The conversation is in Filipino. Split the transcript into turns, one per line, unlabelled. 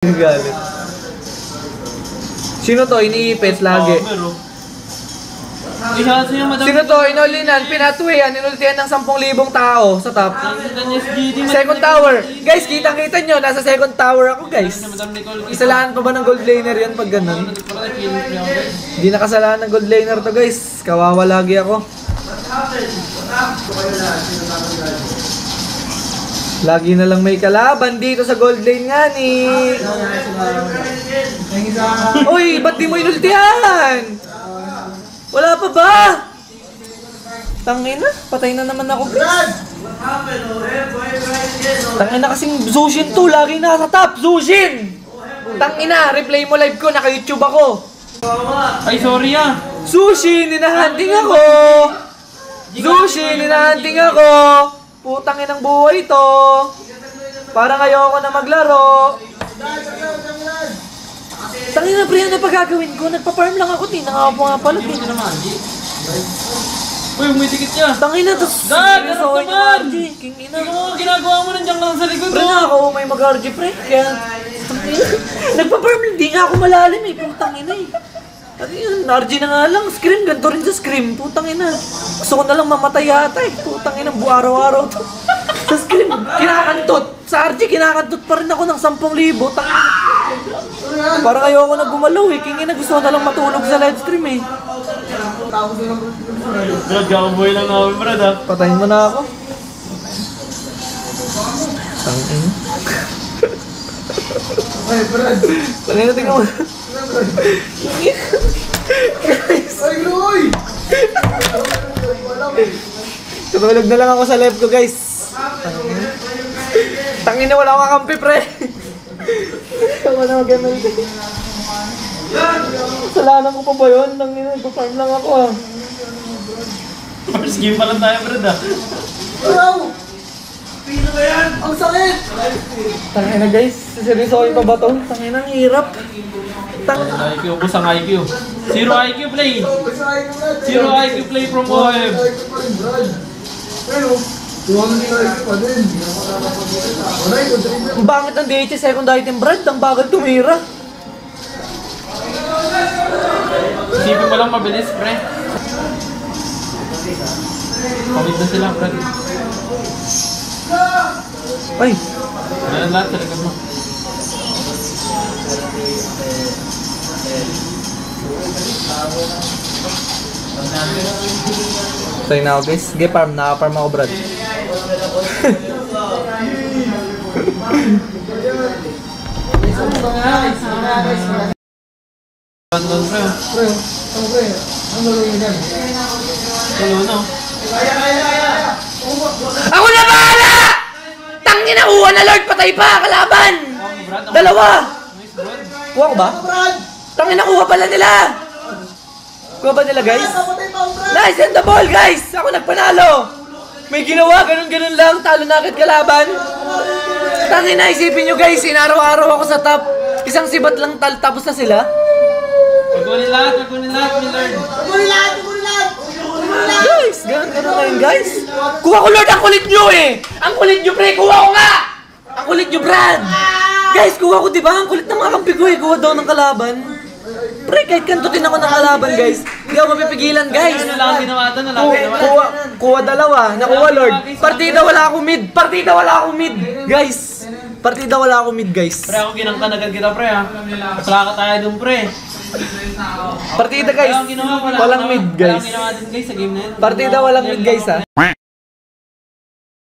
Galit. Sino to? Iniipit lagi. Sino to? Inulinan, pinatwihan, inultihan ng 10,000 tao sa top. Second tower. Guys, kitang-kita nyo, nasa second tower ako guys. Kasalanan pa ba ng gold laner yan pag ganun? Hindi na kasalanan ng gold laner to guys. Kawawa lagi ako. Lagi na lang may kalaban dito sa gold lane nga ni. Uy, ba't di mo inultihan? Wala pa ba? Tangina, patay na naman ako guys. Tangina kasing Zushin to, lagi nasa top, Zushin! Tangina, replay mo live ko, naka-YouTube ako.
Ay, sorry ah.
Zushin, hinahunting ako! Zushin, hinahunting ako! Putang inang buhay to! Parang ayoko na maglaro. Tangina pre, ano pa gagawin ko? Nagpa-farm lang ako, di nakakapo nga pala.
Hindi naman, di. Uy, may tikit niya.
Tangina, tapos...
Dad, harap naman!
King ina.
Ano ginagawa mo nandiyan lang sa likod
Pre nga ako, may mag-RG pre. Kaya... Nagpa-farm lang, di nga ako malalim eh. Putang ina eh. Ano yun? RG na nga lang. Scream, ganito rin sa Scream. Putang ina. Gusto ko na lang mamatay yata eh. Putang ina, araw-araw to. Sa Scream, kinakantot. Sa RG, kinakantot pa rin ako ng 10,000. Tangina. Parang ayoko na gumalaw eh. King ina, gusto ko na lang matulog sa live stream eh.
Brad, kakabuhay lang namin, Brad ah.
Patayin mo na ako. Tangina.
Ay, Brad!
Tangina, tingnan mo.
Ay, Gloy!
Tutulog na lang ako sa live ko guys. Tangina, wala akong kakampi pre. Ako na mag-MLT. Kasalanan ko pa ba yun? Tangina, nagpa-farm lang ako ah.
First game pa lang tayo, Brad ah.
Wow! Pino ba yan? Ang sakit!
Tangina guys, seryosohin pa ba to? Tangina, ang hirap.
IQ, busang IQ. Zero IQ play. Zero IQ play from OM.
Pero, tuwang hindi IQ pa din.
Ang bangit ng DH second item Brad, ang bagal tumira.
Isipin mo lang mabilis, pre. Pamit na sila, Brad.
Ay,
Ano lahat sa likod mo?
try na ako guys. Sige, farm. Naka-farm ako Brad.
Bandon, pre.
Pre, ang pre, ang gagawin yan?
Tulo na.
Ako na bahala! Tangina, uwa na Lord, patay pa, kalaban! Dalawa!
Nice, Brad.
Kuha ko ba?
Brad!
Tangina, kuha pala nila! Kuha ba nila guys?
Kapatay pa ang Brad!
Nice, and the ball guys! Ako nagpanalo! May ginawa, ganun-ganun lang, talo na agad kalaban. Tangina, isipin nyo guys, inaraw-araw ako sa top. Isang sibat lang tapos na sila.
Pagkunin lahat, pagkunin lahat, Millard.
Kunin lahat! Kunin lahat!
Guys, ganun-ganun na yun guys. Kuha ko Lord, ang kulit nyo eh! Ang kulit nyo pre, kuha ko nga! Ang kulit nyo Brad! Guys, kuha ko diba? Ang kulit ng mga kampi ko eh, kuha daw ng kalaban. Pre, kahit kantutin ako ng kalaban guys, hindi ako mapipigilan guys.
Ano lang ginawa doon? Ano lang ginawa?
Kuha dalawa, nakuha Lord. Partida wala akong mid, partida wala akong mid. Guys, partida wala akong mid guys.
Pre, ako ginangkan agad kita, pre ha. Plaka tayo dun, pre.
Partida guys,
Walang ginawa,
walang mid guys.
Walang ginawa din guys sa game na yun.
Partida walang mid guys ha.